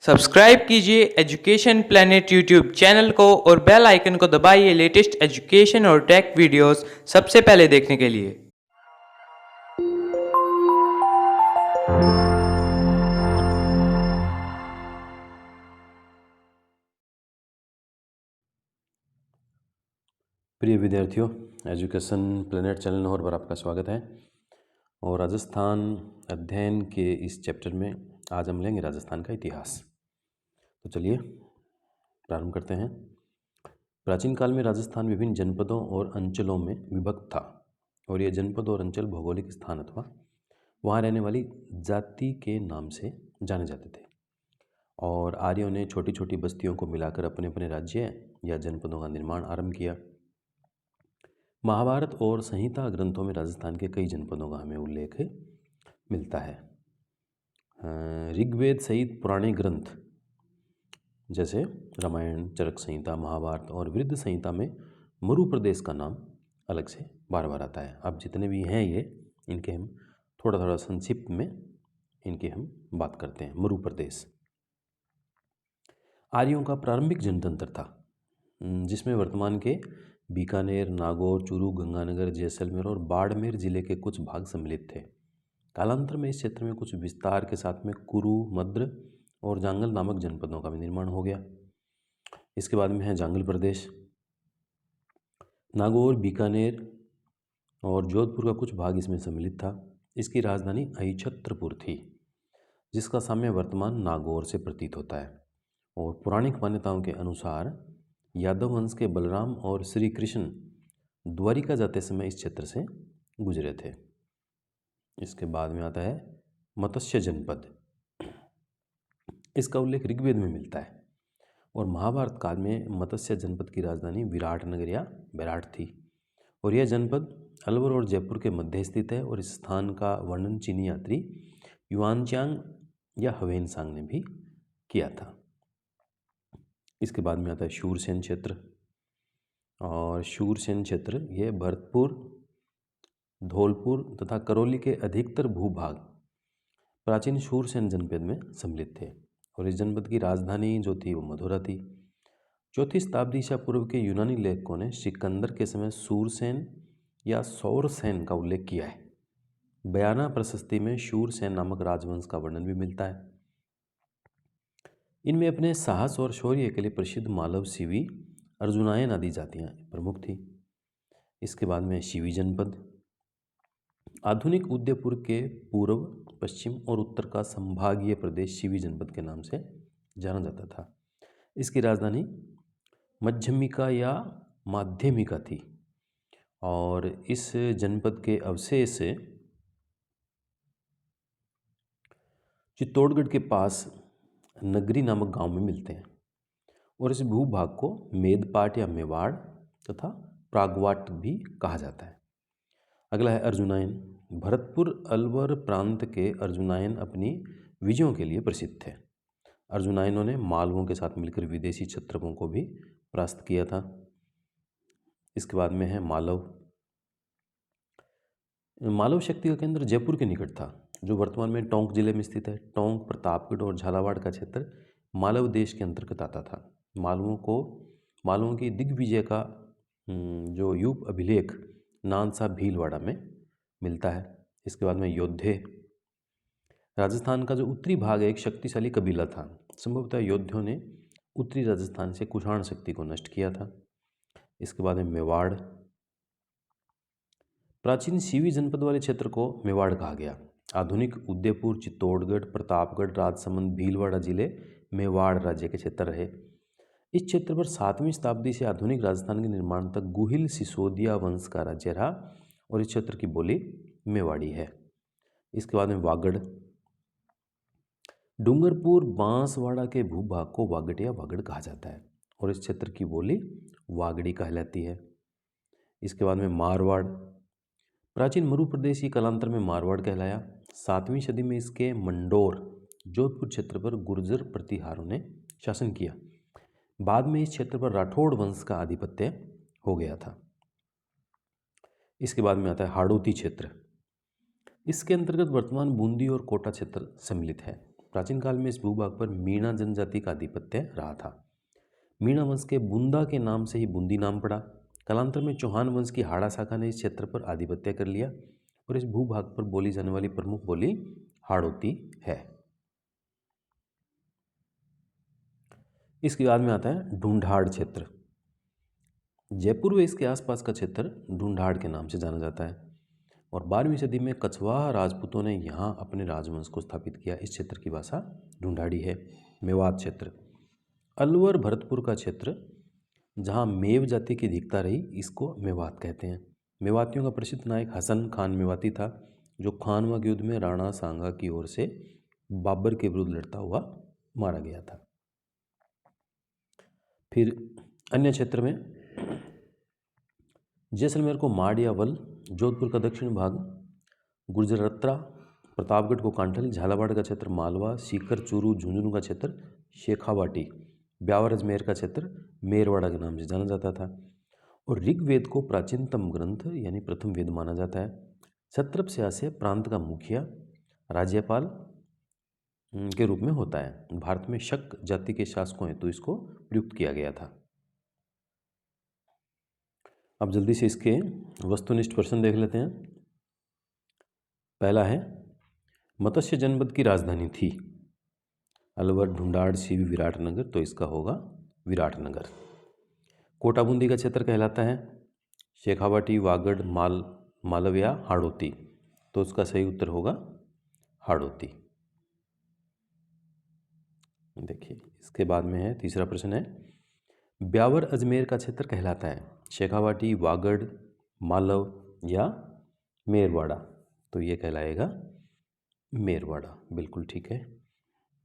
Subscribe कीजिए education planet YouTube channel को और बेल आइकन को दबाइए लेटेस्ट एजुकेशन और टेक वीडियोस सबसे पहले देखने के लिए। प्रिय विद्यार्थियों, एजुकेशन प्लेनेट चैनल और पर आपका स्वागत है। और राजस्थान अध्ययन के इस चैप्टर में आज हम लेंगे राजस्थान का इतिहास। तो चलिए प्रारंभ करते हैं। प्राचीन काल में राजस्थान विभिन्न जनपदों और अंचलों में विभक्त था और ये जनपद और अंचल भौगोलिक स्थान अथवा वहाँ रहने वाली जाति के नाम से जाने जाते थे। और आर्यों ने छोटी छोटी बस्तियों को मिलाकर अपने अपने राज्य या जनपदों का निर्माण आरंभ किया। महाभारत और संहिता ग्रंथों में राजस्थान के कई जनपदों का हमें उल्लेख मिलता है। ऋग्वेद सहित पुराने ग्रंथ जैसे रामायण, चरक संहिता, महाभारत और वृद्ध संहिता में मरु प्रदेश का नाम अलग से बार बार आता है। अब जितने भी हैं ये इनके हम थोड़ा थोड़ा संक्षिप्त में इनकी हम बात करते हैं। मरु प्रदेश आर्यों का प्रारंभिक जनतंत्र था जिसमें वर्तमान के बीकानेर, नागौर, चूरू, गंगानगर, जैसलमेर और बाड़मेर जिले के कुछ भाग सम्मिलित थे। कालांतर में इस क्षेत्र में कुछ विस्तार के साथ में कुरु, मद्र और जांगल नामक जनपदों का भी निर्माण हो गया। इसके बाद में है जांगल प्रदेश। नागौर, बीकानेर और जोधपुर का कुछ भाग इसमें सम्मिलित था। इसकी राजधानी अहिछत्रपुर थी जिसका साम्य वर्तमान नागौर से प्रतीत होता है। और पौराणिक मान्यताओं के अनुसार यादव वंश के बलराम और श्री कृष्ण द्वारिका जाते समय इस क्षेत्र से गुजरे थे। इसके बाद में आता है मत्स्य जनपद। इसका उल्लेख ऋग्वेद में मिलता है और महाभारत काल में मत्स्य जनपद की राजधानी विराटनगर या बैराट थी। और यह जनपद अलवर और जयपुर के मध्य स्थित है और इस स्थान का वर्णन चीनी यात्री युआनचांग या हवेनसांग ने भी किया था। इसके बाद में आता है शूरसेन क्षेत्र। और शूरसेन क्षेत्र ये भरतपुर, धौलपुर तथा करौली के अधिकतर भूभाग प्राचीन शूरसेन जनपद में सम्मिलित थे। और इस जनपद की राजधानी जो थी वो मथुरा थी। 4वीं शताब्दी ईसा पूर्व के यूनानी लेखकों ने सिकंदर के समय शूरसेन या सौरसेन का उल्लेख किया है। बयाना प्रशस्ति में शूरसेन नामक राजवंश का वर्णन भी मिलता है। इनमें अपने साहस और शौर्य के लिए प्रसिद्ध मालव, शिवी, अर्जुनायन आदि जातियाँ प्रमुख थी। इसके बाद में शिवी जनपद आधुनिक उदयपुर के पूर्व, पश्चिम और उत्तर का संभागीय प्रदेश शिवी जनपद के नाम से जाना जाता था। इसकी राजधानी मध्यमिका या माध्यमिका थी। और इस जनपद के अवशेष चित्तौड़गढ़ के पास नगरी नामक गांव में मिलते हैं। और इस भूभाग को मेदपाट या मेवाड़ तथा प्रागवाट भी कहा जाता है। अगला है अर्जुनायन। भरतपुर अलवर प्रांत के अर्जुनायन अपनी विजयों के लिए प्रसिद्ध थे। अर्जुनायनों ने मालवों के साथ मिलकर विदेशी क्षत्रपों को भी परास्त किया था। इसके बाद में है मालव। मालव शक्ति का केंद्र जयपुर के निकट था जो वर्तमान में टोंक जिले में स्थित है। टोंक, प्रतापगढ़ और झालावाड़ का क्षेत्र मालव देश के अंतर्गत आता था। मालवों की दिग्विजय का जो युग अभिलेख नानसा भीलवाड़ा में मिलता है। इसके बाद में योद्धे। राजस्थान का जो उत्तरी भाग एक शक्तिशाली कबीला था। संभवतः योद्धियों ने उत्तरी राजस्थान से कुषाण शक्ति को नष्ट किया था। इसके बाद में मेवाड़। प्राचीन शिवी जनपद वाले क्षेत्र को मेवाड़ कहा गया। आधुनिक उदयपुर, चित्तौड़गढ़, प्रतापगढ़, राजसमंद, भीलवाड़ा जिले मेवाड़ राज्य के क्षेत्र रहे। इस क्षेत्र पर 7वीं शताब्दी से आधुनिक राजस्थान के निर्माण तक गुहिल सिसोदिया वंश का राज्य रहा और इस क्षेत्र की बोली मेवाड़ी है। इसके बाद में वागड़। डूंगरपुर, बांसवाड़ा के भूभाग को वागड़ या वागड़ कहा जाता है और इस क्षेत्र की बोली वागड़ी कहलाती है। इसके बाद में मारवाड़। प्राचीन मरु प्रदेश की कालांतर में मारवाड़ कहलाया। 7वीं सदी में इसके मंडोर, जोधपुर क्षेत्र पर गुर्जर प्रतिहारों ने शासन किया। बाद में इस क्षेत्र पर राठौड़ वंश का आधिपत्य हो गया था। इसके बाद में आता है हाड़ौती क्षेत्र। इसके अंतर्गत वर्तमान बूंदी और कोटा क्षेत्र सम्मिलित है। प्राचीन काल में इस भूभाग पर मीणा जनजाति का आधिपत्य रहा था। मीणा वंश के बुंदा के नाम से ही बूंदी नाम पड़ा। कालांतर में चौहान वंश की हाड़ा शाखा ने इस क्षेत्र पर आधिपत्य कर लिया और इस भूभाग पर बोली जाने वाली प्रमुख बोली हाड़ौती है। इसके बाद में आता है ढूंढाड़ क्षेत्र। जयपुर व इसके आसपास का क्षेत्र ढूंढाड़ के नाम से जाना जाता है और 12वीं सदी में कछवाहा राजपूतों ने यहाँ अपने राजवंश को स्थापित किया। इस क्षेत्र की भाषा ढूंढाड़ी है। मेवात क्षेत्र, अलवर भरतपुर का क्षेत्र जहाँ मेव जाति की अधिकता रही, इसको मेवात कहते हैं। मेवातियों का प्रसिद्ध नायक हसन खान मेवाती था, जो खानवा के युद्ध में राणा सांगा की ओर से बाबर के विरुद्ध लड़ता हुआ मारा गया था। फिर अन्य क्षेत्र में जैसलमेर को माड़ या वल, जोधपुर का दक्षिण भाग गुर्जरत्रा, प्रतापगढ़ को कांठल, झालावाड़ का क्षेत्र मालवा, सीकर चूरू झुंझुनू का क्षेत्र शेखावाटी, ब्यावर अजमेर का क्षेत्र मेरवाड़ा के नाम से जाना जाता था। और ऋग्वेद को प्राचीनतम ग्रंथ यानी प्रथम वेद माना जाता है। क्षत्रप से प्रांत का मुखिया राज्यपाल के रूप में होता है। भारत में शक जाति के शासकों हेतु इसको प्रयुक्त किया गया था। अब जल्दी से इसके वस्तुनिष्ठ प्रश्न देख लेते हैं। पहला है, मत्स्य जनपद की राजधानी थी अलवर, ढूंढाड़, सीवी, विराटनगर, तो इसका होगा विराटनगर। कोटा बूंदी का क्षेत्र कहलाता है शेखावाटी, वागड़, मालविया, हाड़ौती, तो उसका सही उत्तर होगा हाड़ौती। देखिए इसके बाद में है तीसरा प्रश्न है, ब्यावर अजमेर का क्षेत्र कहलाता है शेखावाटी, वागड़, मालव या मेरवाड़ा, तो ये कहलाएगा मेरवाड़ा। बिल्कुल ठीक है।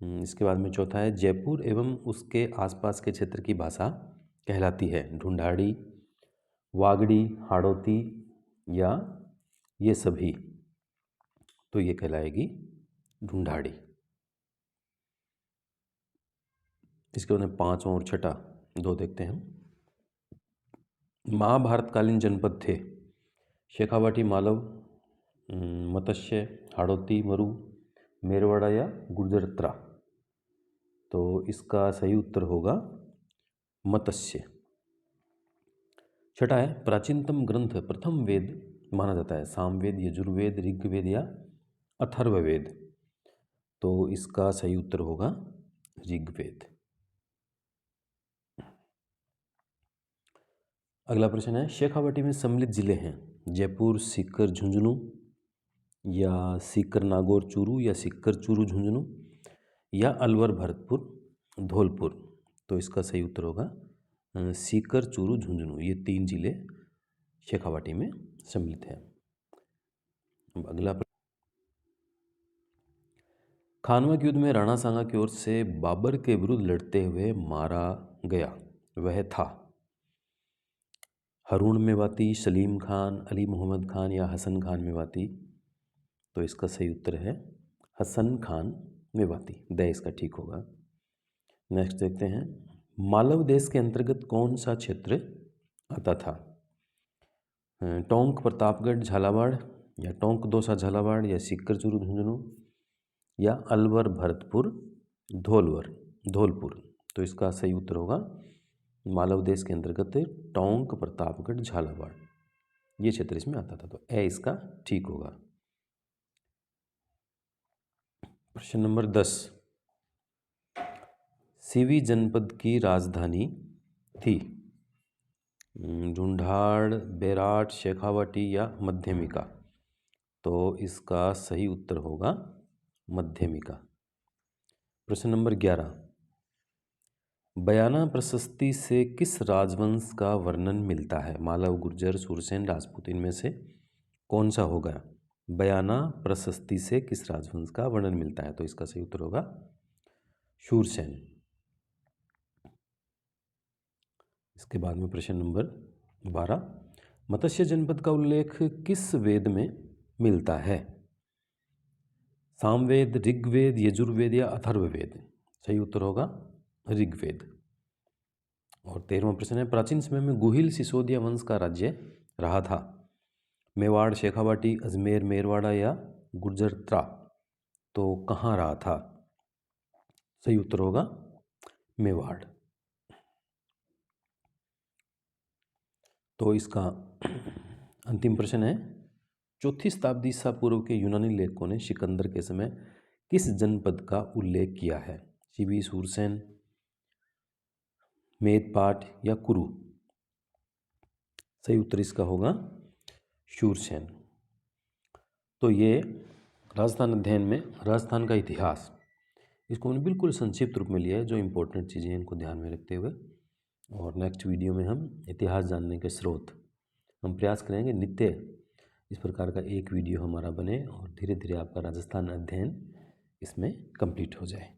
इसके बाद में चौथा है, जयपुर एवं उसके आसपास के क्षेत्र की भाषा कहलाती है ढूंढाड़ी, वागड़ी, हाड़ौती या ये सभी, तो ये कहलाएगी ढूंढाड़ी। इसके बाद में पांचवा और छठा दो देखते हैं। महाभारतकालीन जनपद थे शेखावाटी, मालव, मत्स्य, हाड़ौती, मरु, मेरवाड़ा या गुर्जरत्रा, तो इसका सही उत्तर होगा मत्स्य। छठा है, प्राचीनतम ग्रंथ प्रथम वेद माना जाता है सामवेद, यजुर्वेद, ऋग्वेद या अथर्ववेद, तो इसका सही उत्तर होगा ऋग्वेद। अगला प्रश्न है, शेखावाटी में सम्मिलित जिले हैं जयपुर, सीकर, झुंझुनू या सीकर नागौर चूरू या सीकर चूरू झुंझुनू या अलवर भरतपुर धौलपुर, तो इसका सही उत्तर होगा सीकर चूरू झुंझुनू। ये 3 जिले शेखावाटी में सम्मिलित हैं। अगला खानवा के युद्ध में राणा सांगा की ओर से बाबर के विरुद्ध लड़ते हुए मारा गया वह था हारून मेवाती, सलीम खान, अली मोहम्मद खान या हसन खान मेवाती, तो इसका सही उत्तर है हसन खान मेवाती। द इसका ठीक होगा। नेक्स्ट देखते हैं, मालव देश के अंतर्गत कौन सा क्षेत्र आता था? टोंक, प्रतापगढ़, झालावाड़ या टोंक दौसा झालावाड़ या सीकर चूरू झुंझुनू या अलवर भरतपुर धौलपुर, तो इसका सही उत्तर होगा मालव देश के अंतर्गत टोंक, प्रतापगढ़, झालावाड़, ये क्षेत्र इसमें आता था, तो ए इसका ठीक होगा। प्रश्न नंबर 10, सीवी जनपद की राजधानी थी ढूंढाड़, बेराट, शेखावाटी या मध्यमिका, तो इसका सही उत्तर होगा मध्यमिका। प्रश्न नंबर 11, बयाना प्रशस्ति से किस राजवंश का वर्णन मिलता है? मालव, गुर्जर, सूरसेन, राजपूत, इनमें से कौन सा होगा? बयाना प्रशस्ति से किस राजवंश का वर्णन मिलता है? तो इसका सही उत्तर होगा शूरसेन। इसके बाद में प्रश्न नंबर 12, मत्स्य जनपद का उल्लेख किस वेद में मिलता है? सामवेद, ऋग्वेद, यजुर्वेद या अथर्ववेद, सही उत्तर होगा ऋग्वेद। और 13वां प्रश्न है, प्राचीन समय में गुहिल सिसोदिया वंश का राज्य रहा था मेवाड़, शेखावाटी, अजमेर, मेरवाड़ा या गुर्जरत्रा, तो कहाँ रहा था? सही उत्तर होगा मेवाड़। तो इसका अंतिम प्रश्न है, चौथी शताब्दी ईसा पूर्व के यूनानी लेखकों ने सिकंदर के समय किस जनपद का उल्लेख किया है? शिबी, सूरसेन, मेदपाट या कुरु? सही उत्तर इसका होगा शूरसेन। तो ये राजस्थान अध्ययन में राजस्थान का इतिहास, इसको मैंने बिल्कुल संक्षिप्त रूप में लिया है, जो इम्पोर्टेंट चीज़ें हैं इनको ध्यान में रखते हुए। और नेक्स्ट वीडियो में हम इतिहास जानने के स्रोत, हम प्रयास करेंगे नित्य इस प्रकार का एक वीडियो हमारा बने और धीरे धीरे आपका राजस्थान अध्ययन इसमें कंप्लीट हो जाए।